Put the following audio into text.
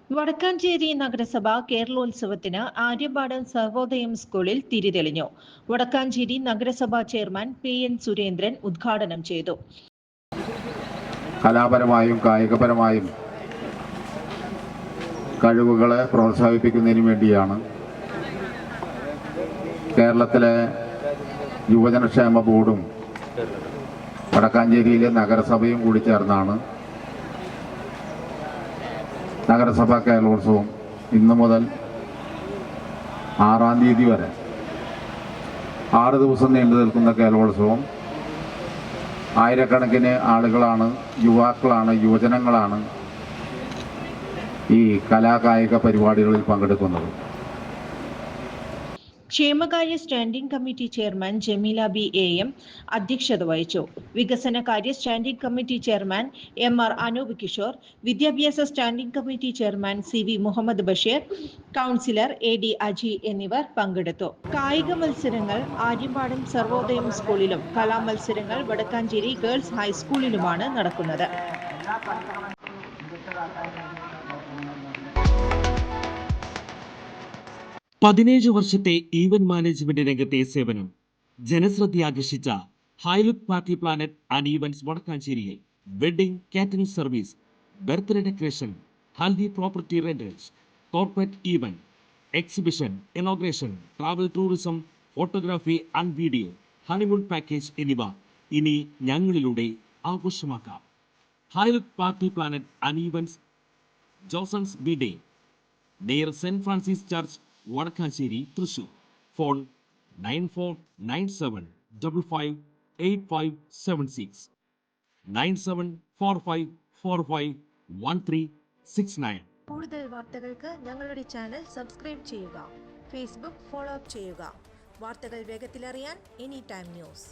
വടക്കാഞ്ചേരി നഗരസഭ കേരളോത്സവത്തിന് ആര്യമ്പാടം സർവോദയം സ്കൂളിൽ തിരിതെളിഞ്ഞു. വടക്കാഞ്ചേരി നഗരസഭാ ചെയർമാൻ PN സുരേന്ദ്രൻ ഉദ്ഘാടനം ചെയ്തു. കലാപരമായും കായികപരമായും കഴിവുകളെ പ്രോത്സാഹിപ്പിക്കുന്നതിന് വേണ്ടിയാണ് കേരളത്തിലെ യുവജനക്ഷേമ ബോർഡും വടക്കാഞ്ചേരിയിലെ നഗരസഭയും കൂടി ചേർന്നാണ് നഗരസഭാ കേരളോത്സവം ഇന്നു മുതൽ 6-ാം തീയതി വരെ 6 ദിവസം നീണ്ടു നിൽക്കുന്ന കേരളോത്സവം ആയിരക്കണക്കിന് ആളുകളാണ്, യുവാക്കളാണ്, യുവജനങ്ങളാണ് ഈ കലാകായിക പരിപാടികളിൽ പങ്കെടുക്കുന്നത്. ക്ഷേമകാര്യ standing committee chairman Jameela AM അധ്യക്ഷത വഹിച്ചു. വികസനകാര്യ standing committee chairman MR Anoop Kishore, വിദ്യാഭ്യാസ standing committee chairman CV Muhammad Basheer, councillor AD Aji എന്നിവർ പങ്കെടുത്തു. കായിക മത്സരങ്ങൾ ആര്യമ്പാടം സർവോദയം സ്കൂളിലും കലാമത്സരങ്ങൾ വടക്കാഞ്ചേരി ഗേൾസ് ഹൈസ്കൂളിലുമാണ് നടക്കുന്നത്. 17 വർഷത്തെ ഈവന്റ് മാനേജ്മെന്റ് രംഗത്തെ സേവനം ജനശ്രദ്ധയാകർഷിച്ച Highlook Party Planet and Events വടക്കാഞ്ചേരിയിൽ wedding catering service, birthday decoration, haldi property rentals, corporate event, exhibition, inauguration, travel tourism, photography and video, honeymoon package എന്നിവ ഇനി ഞങ്ങളിലൂടെ ആഘോഷമാക്കാം. Highlook Party Planet and Events, ജോസൺസ് ബിഡേ, near Saint Francis church, Vadakkanchery, Thrissur. Phone 9497558576, 9745451369. കൂടുതൽ വാർത്തകൾക്ക് ഞങ്ങളുടെ ചാനൽ സബ്സ്ക്രൈബ് ചെയ്യുക. ഫേസ്ബുക്ക് ഫോളോ അപ്പ് ചെയ്യുക. വാർത്തകൾ വേഗത്തിലറിയാൻ എനി ടൈം ന്യൂസ്.